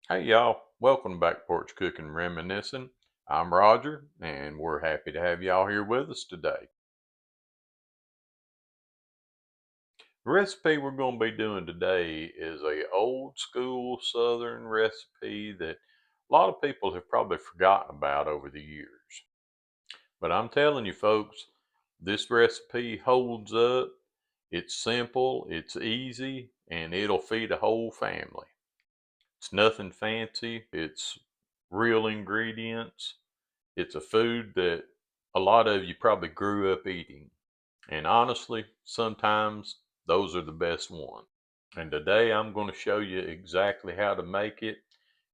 Hey y'all, welcome back to Porch Cooking and Reminiscing. I'm Roger, and we're happy to have y'all here with us today. The recipe we're going to be doing today is a old school Southern recipe that a lot of people have probably forgotten about over the years. But I'm telling you folks, this recipe holds up. It's simple, it's easy, and it'll feed a whole family. It's nothing fancy. It's real ingredients. It's a food that a lot of you probably grew up eating. And honestly, sometimes those are the best ones. And today I'm going to show you exactly how to make it.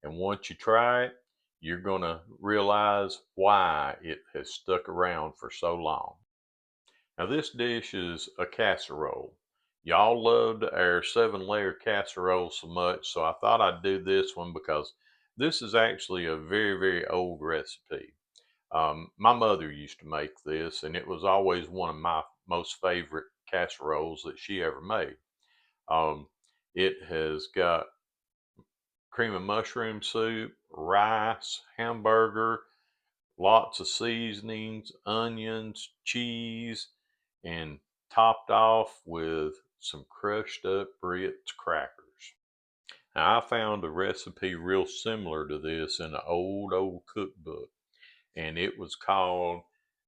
And once you try it, you're going to realize why it has stuck around for so long. Now, this dish is a casserole. Y'all loved our 7-layer casserole so much, so I thought I'd do this one because this is actually a very, very old recipe. My mother used to make this, and it was always one of my most favorite casseroles that she ever made. Um, it has got cream of mushroom soup, rice, hamburger, lots of seasonings, onions, cheese, and topped off with some crushed up Ritz crackers. Now, I found a recipe real similar to this in an old cookbook, and it was called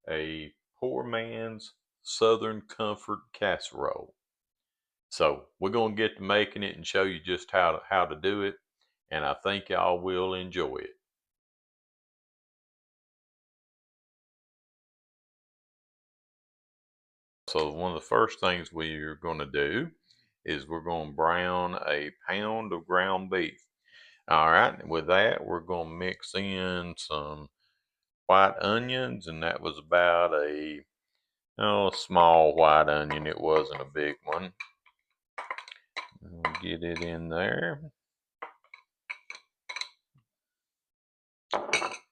a poor man's Southern Comfort Casserole. So we're going to get to making it and show you just how to do it, and I think y'all will enjoy it. So one of the first things we're going to do is we're going to brown a pound of ground beef. All right, with that we're going to mix in some white onions, and that was about a small white onion. It wasn't a big one. We'll get it in there,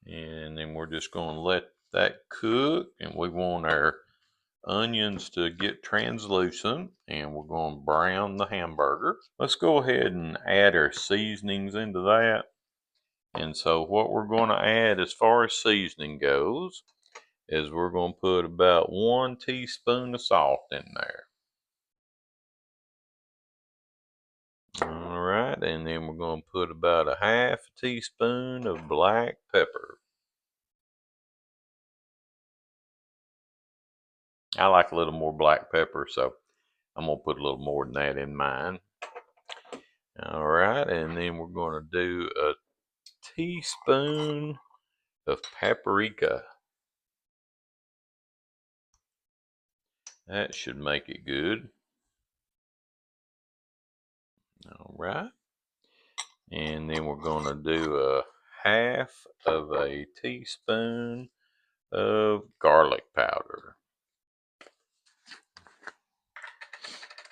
and then we're just going to let that cook, and we want our onions to get translucent, and we're going to brown the hamburger. Let's go ahead and add our seasonings into that. And so what we're going to add as far as seasoning goes is we're going to put about 1 teaspoon of salt in there. All right, and then we're going to put about a half a teaspoon of black pepper. I like a little more black pepper, so I'm going to put a little more than that in mine. All right, and then we're going to do a teaspoon of paprika. That should make it good. All right. And then we're going to do a half of a teaspoon of garlic powder.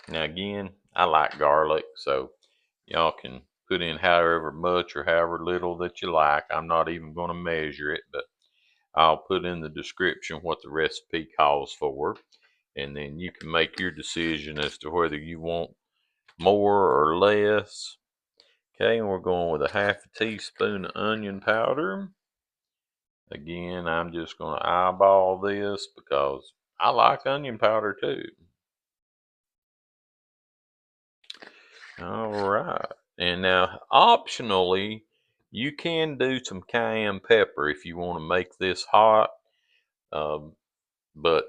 Now, again, I like garlic, so y'all can put in however much or however little that you like. I'm not even going to measure it, but I'll put in the description what the recipe calls for, and then you can make your decision as to whether you want more or less. Okay, and we're going with a half a teaspoon of onion powder. Again, I'm just going to eyeball this because I like onion powder too. All right. And now, optionally, you can do some cayenne pepper if you want to make this hot. Um, but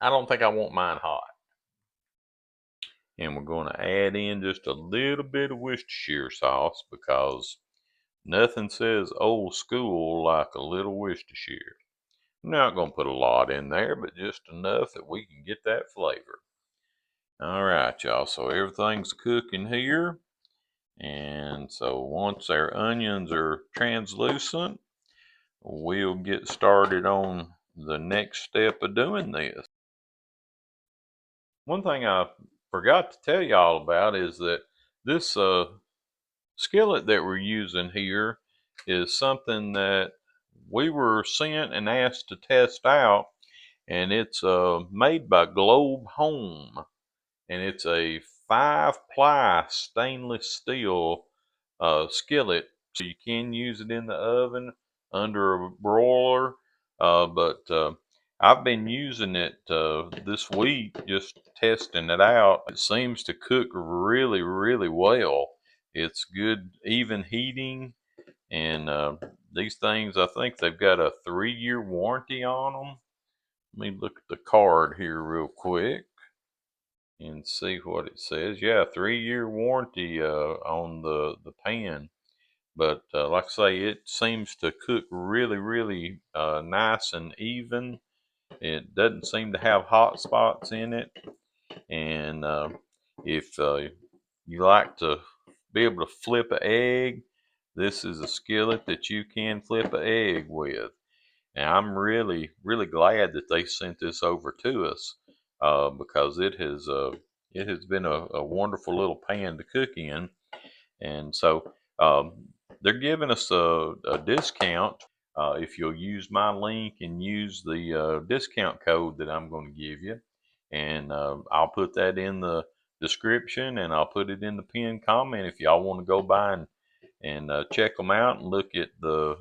I don't think I want mine hot. And we're going to add in just a little bit of Worcestershire sauce because nothing says old school like a little Worcestershire. I'm not going to put a lot in there, but just enough that we can get that flavor. All right, y'all. So everything's cooking here. And so once our onions are translucent, we'll get started on the next step of doing this. One thing I forgot to tell y'all about is that this skillet that we're using here is something that we were sent and asked to test out, and it's made by Globe Home, and it's a 5-ply stainless steel skillet. So you can use it in the oven under a broiler, but I've been using it this week, just testing it out. It seems to cook really, really well. It's good, even heating, and these things, I think they've got a 3-year warranty on them. Let me look at the card here real quick and see what it says. Yeah, 3-year warranty on the pan. But like I say, it seems to cook really, really nice and even. It doesn't seem to have hot spots in it. And if you like to be able to flip an egg, this is a skillet that you can flip an egg with. And I'm really, really glad that they sent this over to us because it has been a wonderful little pan to cook in. And so they're giving us a discount if you'll use my link and use the discount code that I'm going to give you. And I'll put that in the description, and I'll put it in the pinned comment if y'all want to go by and check them out and look at the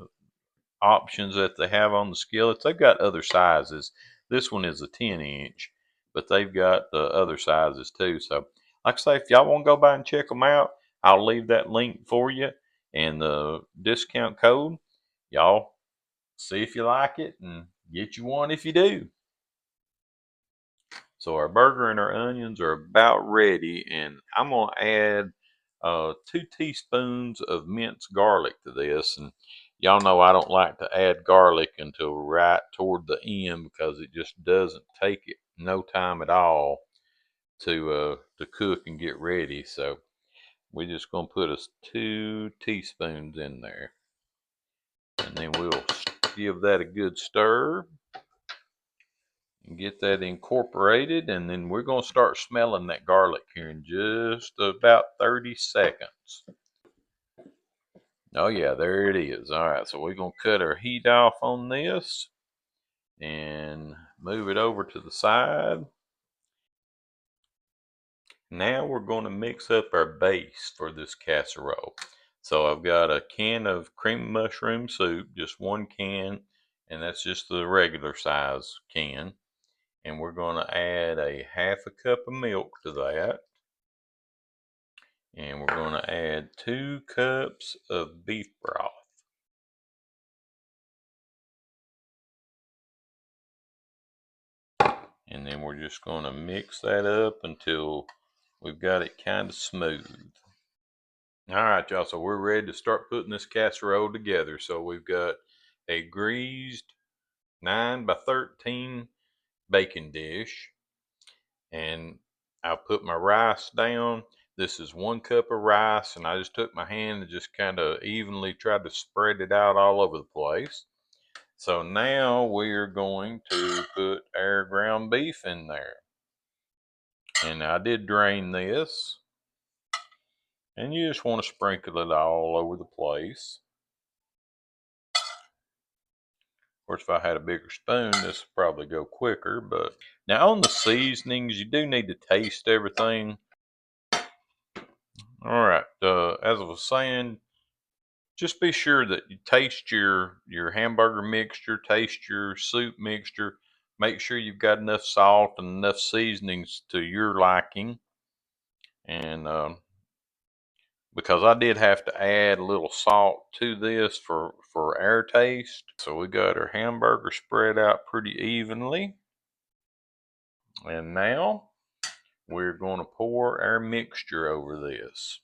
options that they have on the skillets. They've got other sizes. This one is a 10-inch, but they've got the other sizes too. So, like I say, if y'all want to go by and check them out, I'll leave that link for you and the discount code. Y'all see if you like it and get you one if you do. So our burger and our onions are about ready, and I'm gonna add 2 teaspoons of minced garlic to this. And y'all know I don't like to add garlic until right toward the end because it just doesn't take it no time at all to cook and get ready. So we're just gonna put us 2 teaspoons in there, and then we'll give that a good stir and get that incorporated, and then we're going to start smelling that garlic here in just about 30 seconds. Oh yeah, there it is. All right, so we're going to cut our heat off on this and move it over to the side. Now we're going to mix up our base for this casserole. So I've got a can of cream mushroom soup, just 1 can, and that's just the regular size can. And we're going to add a 1/2 cup of milk to that. And we're going to add 2 cups of beef broth. And then we're just going to mix that up until we've got it kind of smooth. All right, y'all, so we're ready to start putting this casserole together. So we've got a greased 9 by 13 baking dish, and I'll put my rice down. This is 1 cup of rice, and I just took my hand and just kind of evenly tried to spread it out all over the place. So now we're going to put our ground beef in there. And I did drain this, and you just want to sprinkle it all over the place. Of course, if I had a bigger spoon, this would probably go quicker. But now on the seasonings, you do need to taste everything. All right, as I was saying, just be sure that you taste your hamburger mixture, taste your soup mixture. Make sure you've got enough salt and enough seasonings to your liking. And because I did have to add a little salt to this for our taste. So we got our hamburger spread out pretty evenly. And now we're going to pour our mixture over this.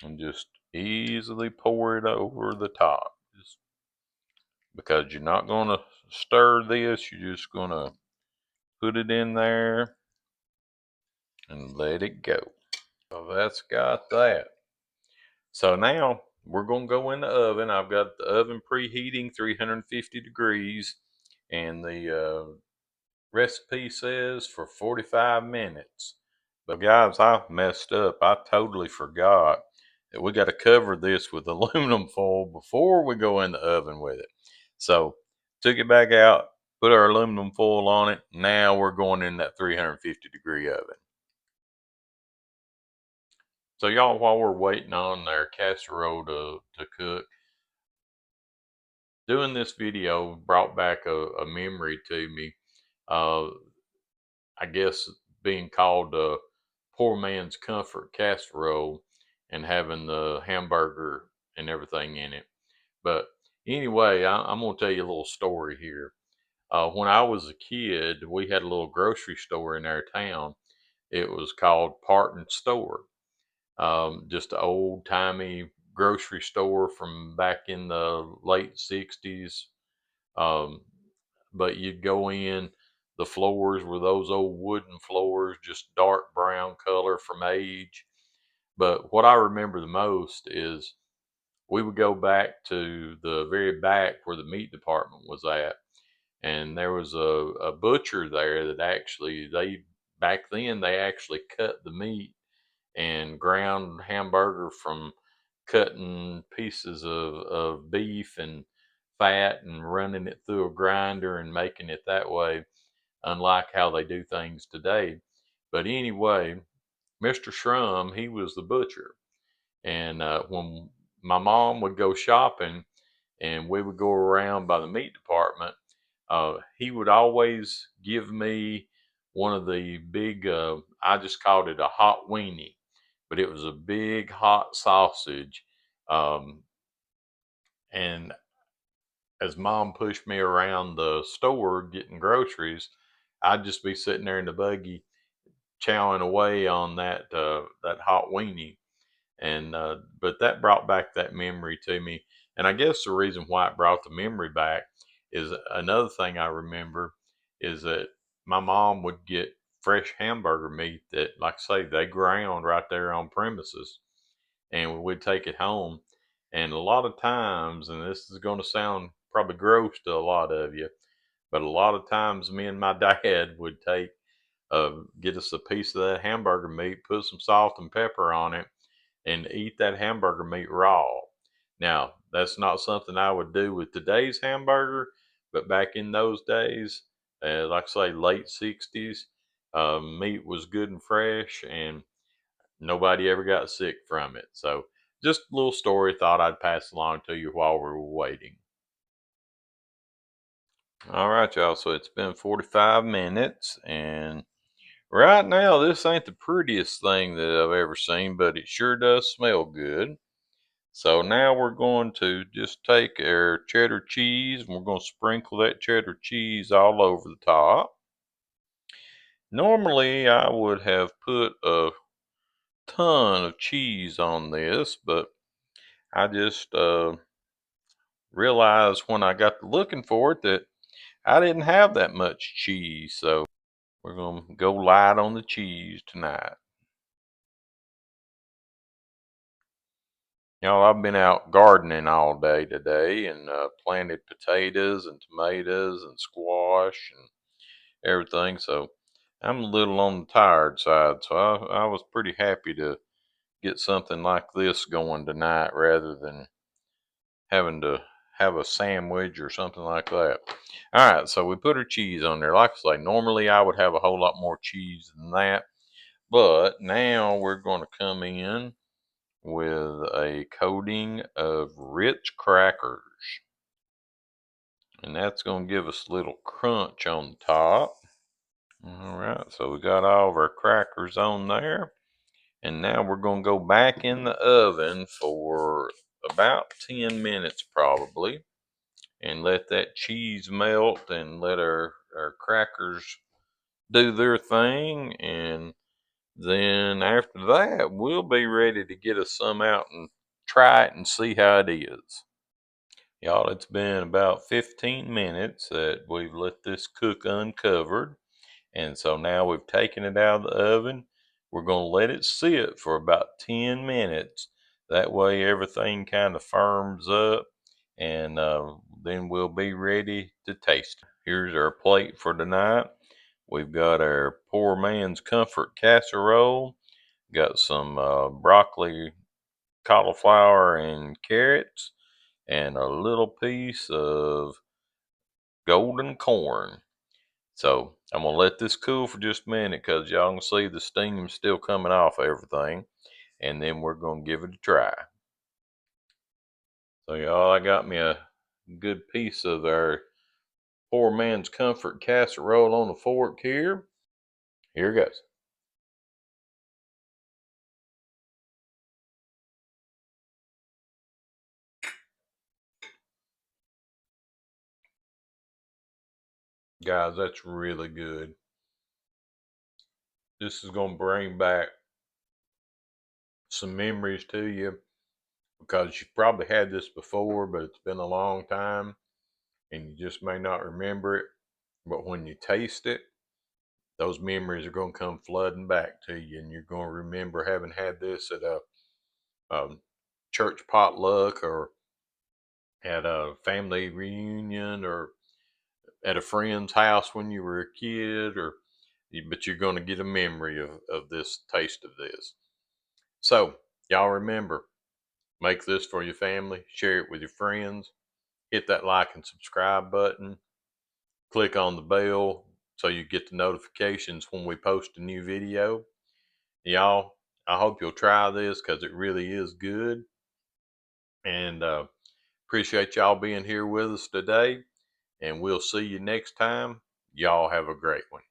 And just easily pour it over the top. Just because you're not going to stir this, you're just going to put it in there and let it go. So that's got that. So now we're going to go in the oven. I've got the oven preheating 350 degrees, and the recipe says for 45 minutes. But guys, I messed up. I totally forgot that we got to cover this with aluminum foil before we go in the oven with it. So took it back out, put our aluminum foil on it. Now we're going in that 350-degree oven. So y'all, while we're waiting on our casserole to cook, doing this video brought back a memory to me. Uh, I guess being called a poor man's comfort casserole and having the hamburger and everything in it. But anyway, I'm going to tell you a little story here. When I was a kid, we had a little grocery store in our town. It was called Parton Store. Just an old timey grocery store from back in the late 60s. Um, but you'd go in, the floors were those old wooden floors, just dark brown color from age. But what I remember the most is we would go back to the very back where the meat department was at. And there was a butcher there that actually, back then, they actually cut the meat and ground hamburger from cutting pieces of beef and fat and running it through a grinder and making it that way, unlike how they do things today. But anyway, Mr. Shrum, he was the butcher. And when my mom would go shopping and we would go around by the meat department, he would always give me one of the big, I just called it a hot weenie, but it was a big hot sausage. Um, and as mom pushed me around the store getting groceries, I'd just be sitting there in the buggy chowing away on that hot weenie. And but that brought back that memory to me. And I guess the reason why it brought the memory back is another thing I remember is that my mom would get fresh hamburger meat that, like I say, they ground right there on premises, and we'd take it home. And a lot of times, and this is going to sound probably gross to a lot of you, but a lot of times me and my dad would get us a piece of that hamburger meat, put some salt and pepper on it, and eat that hamburger meat raw. Now, that's not something I would do with today's hamburger, but back in those days, like I say, late 60s, meat was good and fresh, and nobody ever got sick from it. So, just a little story thought I'd pass along to you while we were waiting. All right, y'all. So it's been 45 minutes, and right now, this ain't the prettiest thing that I've ever seen, but it sure does smell good. So now we're going to just take our cheddar cheese and we're going to sprinkle that cheddar cheese all over the top. Normally, I would have put a ton of cheese on this, but I just realized when I got to looking for it that I didn't have that much cheese. So we're going to go light on the cheese tonight. I've been out gardening all day today and planted potatoes and tomatoes and squash and everything. So I'm a little on the tired side. So I was pretty happy to get something like this going tonight rather than having to have a sandwich or something like that. All right, so we put our cheese on there. Like I say, normally I would have a whole lot more cheese than that, but now we're going to come in with a coating of Ritz crackers. And that's going to give us a little crunch on the top. All right, so we got all of our crackers on there. And now we're going to go back in the oven for about 10 minutes probably. And let that cheese melt and let our crackers do their thing. And then after that, we'll be ready to get us some out and try it and see how it is. Y'all, it's been about 15 minutes that we've let this cook uncovered. And so now we've taken it out of the oven. We're going to let it sit for about 10 minutes. That way everything kind of firms up, and then we'll be ready to taste it. Here's our plate for tonight. We've got our poor man's comfort casserole. Got some broccoli, cauliflower, and carrots, and a little piece of golden corn. So I'm gonna let this cool for just a minute because y'all can see the steam still coming off everything. and then we're going to give it a try. So, y'all, I got me a good piece of our poor man's comfort casserole on a fork here. Here goes. Guys, that's really good. This is going to bring back some memories to you because you probably had this before, but it's been a long time and you just may not remember it. But when you taste it, those memories are going to come flooding back to you, and you're going to remember having had this at a church potluck or at a family reunion or at a friend's house when you were a kid, or but you're going to get a memory of this taste of this. So, y'all remember, make this for your family, share it with your friends, hit that like and subscribe button, click on the bell so you get the notifications when we post a new video. Y'all, I hope you'll try this because it really is good. And appreciate y'all being here with us today. And we'll see you next time. Y'all have a great one.